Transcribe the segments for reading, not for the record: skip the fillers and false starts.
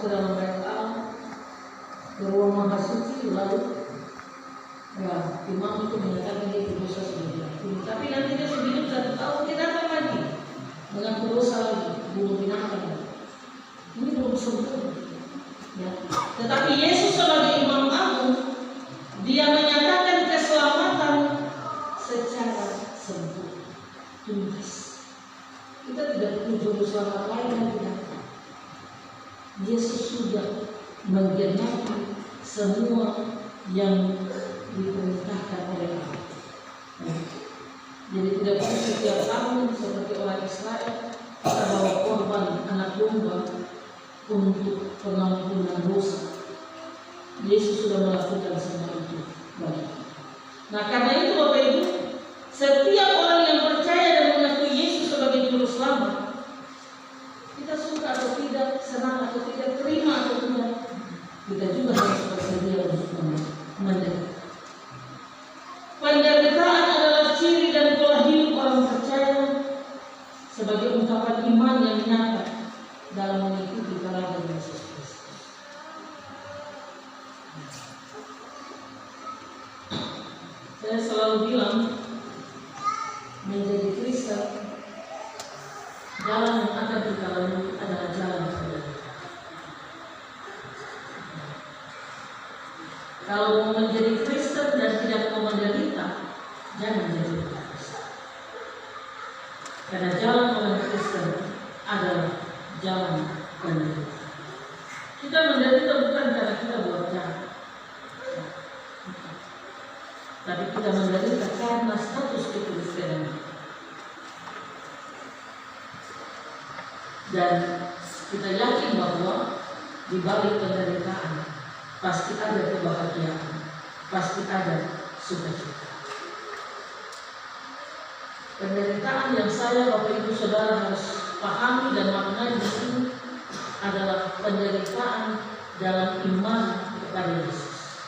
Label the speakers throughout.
Speaker 1: masuk ke dalam bait Allah, ke ruang maha suci, lalu ya imam itu menyatakan dia berdosa sudah diampuni. Tapi nanti dia sudah hidup 1 tahun, dia datang lagi mengaku dosa lagi, bunuh binatang. Ini belum sempurna. Ya. Tetapi Yesus sebagai Imam Agung, dia menyatakan keselamatan secara sempurna, tuntas. Kita tidak perlu juru selamat lain yang tidak. Yesus sudah menggenapi semua yang diperintahkan oleh Allah. Jadi tidak perlu setiap tahun seperti orang Israel kita bawa korban anak domba untuk pengampunan dosa. Yesus sudah melakukan semua itu bagi kita. Nah, karena itu Bapak Ibu, setiap orang yang percaya dan mengakui Yesus sebagai juru selamat, kita suka atau tidak, senang atau tidak, terima atau tidak, kita juga harus bersedia untuk menderita. Penderitaan adalah ciri dan pola hidup orang percaya sebagai ungkapan iman yang nyata dalam mengikuti teladan Yesus Kristus. Saya selalu bilang, menjadi Kristen, jalan yang akan kita lalui adalah jalan penderitaan. Kalau mau menjadi Kristen dan tidak mau menderita, jangan jadi Kristen. Karena jalan orang Kristen adalah jalan penderitaan. Kita menderita bukan karena kita buat jahat, tapi kita menderita karena status kekristenan. Dan kita yakin bahwa di balik penderitaan pasti ada kebahagiaan, pasti ada sukacita. Penderitaan yang saya, Bapak Ibu Saudara harus pahami dan maknai di sini adalah penderitaan dalam iman kepada Yesus.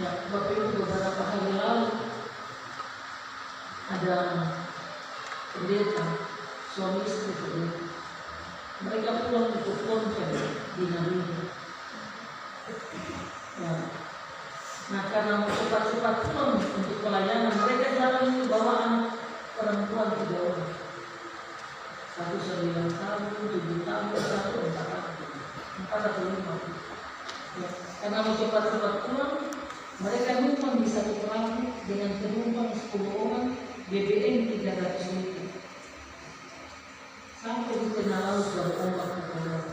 Speaker 1: Ya, Bapak Ibu, beberapa hari lalu ada pendeta, suami istri pendeta. Mereka pulang untuk konfer di Namibia. Ya. Nah, karena mau cepat-cepat pulang untuk pelayanan, mereka jalan bawa anak perempuan 3 orang. 1 9 tahun, 7 tahun, 1 4 tahun, 4 atau 5. Ya. Karena mau cepat-cepat pulang, mereka numpang di satu perahu dengan penumpang 10 orang, BBM 300 liter. Sampai di tengah laut berombak ke bawah.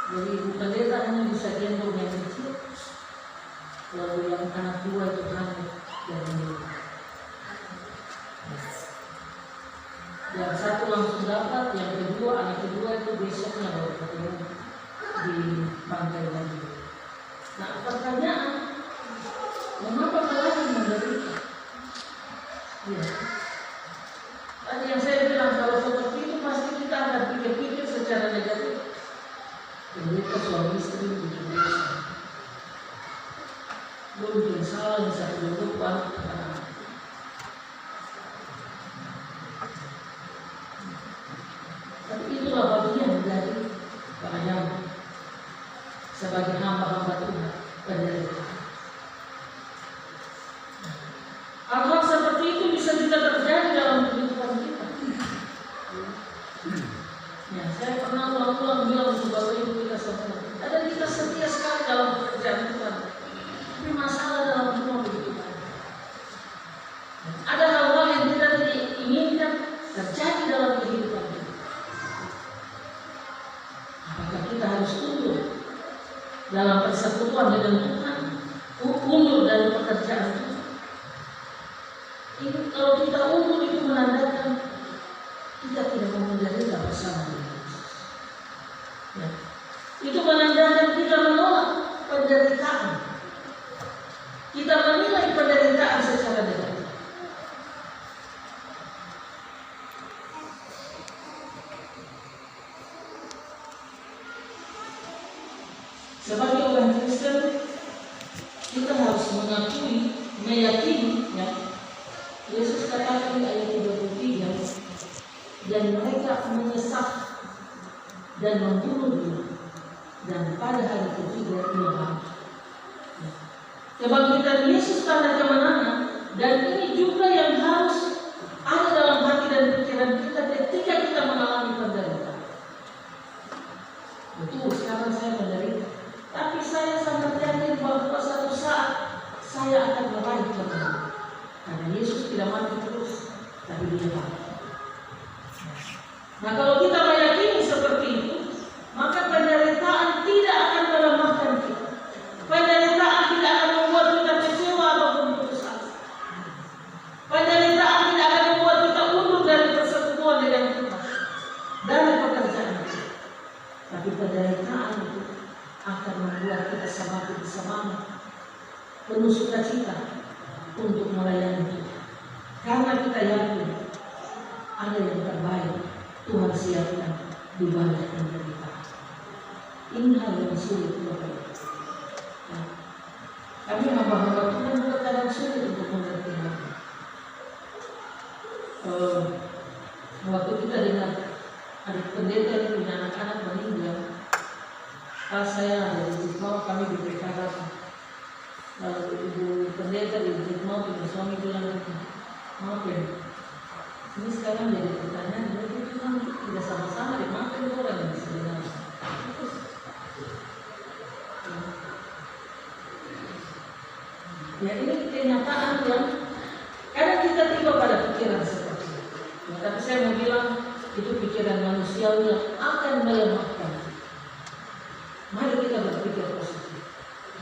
Speaker 1: Jadi ibu pendeta hanya bisa gendong yang kecil, lalu yang anak 2 itu hamil dan meninggal. Yang 1 langsung dapat, yang kedua, anak kedua itu besoknya baru ketemu di pantai lagi. Nah, pertanyaan, mengapa kalian menderita? Ya. Tadi yang saya bilang, kalau seperti itu pasti kita akan pikir-pikir secara negatif. Mereka suami istri bikin dosa. Lu bikin salah di satu kehidupan. Tapi itulah bagian dari pelayanan sebagai hamba-hamba Tuhan, penderitaan. Hal-hal seperti itu bisa terjadi dalam kehidupan kita. Ya, saya pernah ulang-ulang bilang untuk Bapak Ibu kita semua, ada kita setia sekali dalam pekerjaan Tuhan, tapi masalah dalam rumah begitu banyak. Ada hal-hal yang tidak diinginkan terjadi dalam kehidupan kita. Apakah kita harus tunduk dalam persekutuan dengan Tuhan, undur dari pekerjaan Tuhan? Ini kalau kita undur itu menandakan kita tidak mau menderita bersama dengan Yesus. Ya. Itu menandakan kita menolak penderitaan. Kita menilai penderitaan secara negatif. Sebagai orang Kristen, kita harus mengakui, meyakini, ya. Yesus katakan di ayat 33, dan mereka menyesat dan membunuh dia, dan pada hari ketiga ia bangkit. Kebangkitan Yesus pada kemenangan, dan ini juga yang harus ada dalam hati dan pikiran kita ketika kita mengalami penderitaan. Betul, sekarang saya menderita, tapi saya sangat yakin bahwa suatu saat saya akan meraih kemenangan. Karena Yesus tidak mati terus, tapi dia bangkit. Nah, kalau kita meyakini seperti itu, maka penderitaan tidak akan melemahkan kita. Penderitaan tidak akan membuat kita kecewa ataupun putus asa. Penderitaan tidak akan membuat kita mundur dari persekutuan dengan Tuhan, dari pekerjaan kita. Tapi penderitaan itu akan membuat kita semakin semangat, penuh sukacita untuk melayani Tuhan. Karena kita yakin ada yang terbaik Tuhan siapkan di balik penderitaan. Ini hal yang sulit Bapak. Kami hamba-hamba Tuhan terkadang sulit untuk mengerti hal ini. Waktu kita dengar adik pendeta yang punya anak-anak meninggal, pas saya ada di Jitmau, kami diberi kabar. Lalu ibu pendeta di Jitmau punya suami bilang, maaf ya, ini sekarang jadi pertanyaan, berarti kita tidak sama-sama dimakan orang yang sebenarnya. Ya, ini kenyataan yang kadang kita tiba pada pikiran seperti itu. Ya, tapi saya mau bilang itu pikiran manusiawi yang akan melemahkan. Mari kita berpikir positif.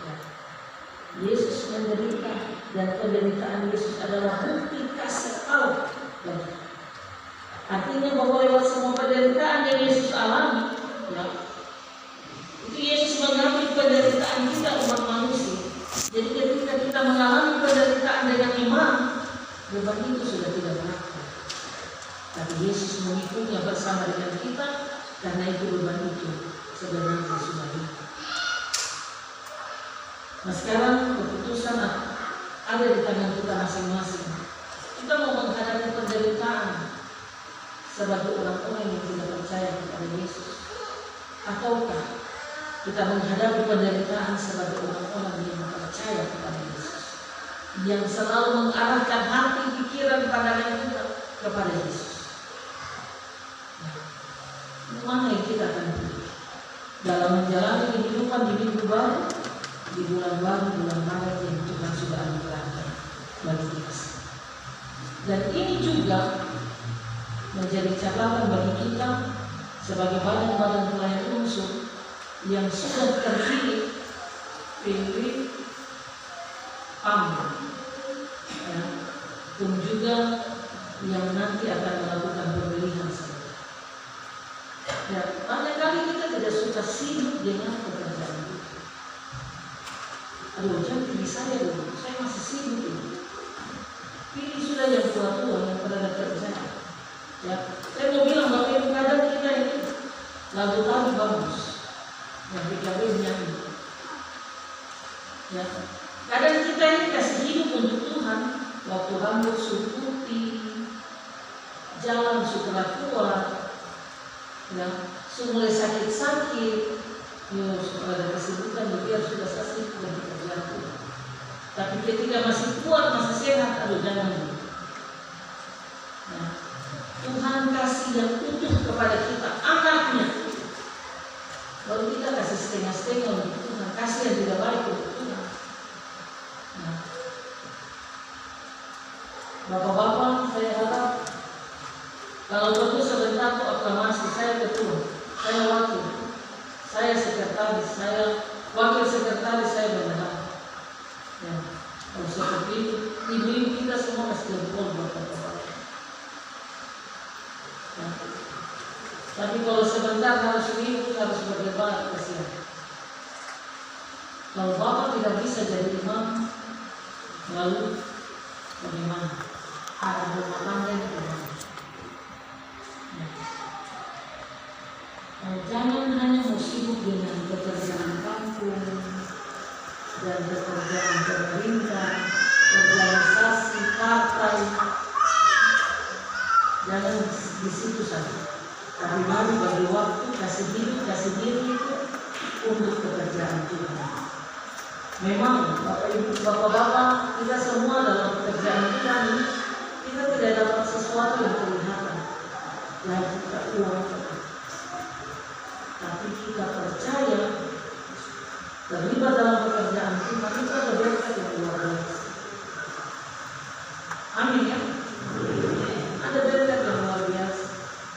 Speaker 1: Ya. Yesus menderita, dan penderitaan Yesus adalah bukti kasih Allah. Ya. Artinya bahwa lewat semua penderitaan yang Yesus alami, ya, itu Yesus mengambil penderitaan kita umat manusia. Jadi ketika kita mengalami penderitaan dengan iman, beban itu sudah tidak berat. Tapi Yesus mengikutnya bersama dengan kita, karena itu beban itu sebenarnya sudah hilang. Nah, sekarang keputusan ada di tangan kita masing-masing. Kita mau menghadapi penderitaan sebagai orang-orang yang tidak percaya kepada Yesus, ataukah kita menghadapi penderitaan sebagai orang-orang yang percaya kepada Yesus, yang selalu mengarahkan hati, pikiran, pandangan kita kepada Yesus. Mana yang kita akan pilih dalam menjalani kehidupan di minggu baru, di bulan baru, bulan Maret yang Tuhan sudah anugerahkan bagi kita. Dan ini juga menjadi catatan bagi kita sebagai badan-badan pelayan unsur yang sudah terpilih pilih ya, dan juga yang nanti akan melakukan pemilihan saja. Ya, banyak kali kita tidak suka sibuk dengan pekerjaan itu. Aduh, jangan pilih saya dulu, saya masih sibuk ini. Pilih sudah yang tua-tua yang pada kerja. Ya, saya mau bilang bahwa Ibu kadang kita ini lagu-lagu bagus yang PKB nyanyi. Ya, kadang kita ini kasih hidup untuk Tuhan. Waktu rambut putih, jalan suka kuat, ya, mulai sakit-sakit, yo sudah ada kesibukan, biar sudah sakit dan pekerjaan. Tapi ketika masih kuat, masih sehat, aduh jangan. Nah, Tuhan kasih yang utuh kepada kita, anaknya. Lalu kita kasih setengah-setengah untuk Tuhan, kasih yang tidak baik untuk Tuhan. Nah, Bapak-bapak, saya harap kalau perlu sebentar untuk aklamasi, saya ketua, saya wakil, saya sekretaris, saya wakil sekretaris, saya bendahara. Ya, kalau seperti itu, ibu-ibu kita semua mesti berpol Bapak-bapak. Ya. Tapi kalau sebentar harus ibu harus berdebat, kasihan. Kalau Bapak tidak bisa jadi imam, lalu bagaimana? Ada rumah tangga yang bagaimana? Jangan hanya sibuk dengan pekerjaan kampung dan pekerjaan pemerintah, organisasi, partai. Jangan di situ saja. Tapi mari bagi waktu kasih hidup Bapak Ibu, Bapak-bapak, kita semua dalam pekerjaan kita ini, kita tidak dapat sesuatu yang kelihatan, yang kita uang, tapi kita percaya terlibat dalam pekerjaan kita, itu ada berkat yang luar biasa. Amin ya. Ada berkat yang luar biasa,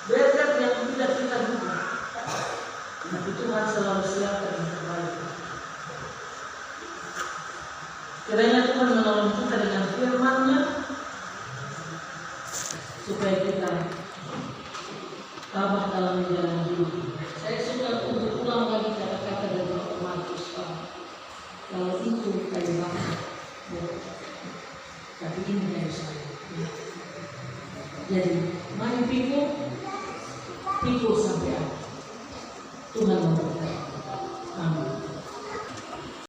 Speaker 1: berkat yang tidak kita duga. Tapi Tuhan selalu siapkan yang terbaik. Kiranya Tuhan menolong kita dengan firman-Nya supaya kita tabah dalam jalan hidup. Saya suka untuk ulang lagi kata-kata dari Bapak Markus. Kalau itu kayu bakar, tapi ini kayu saya. Jadi mari pikul sampai apa? Tuhan memberkati.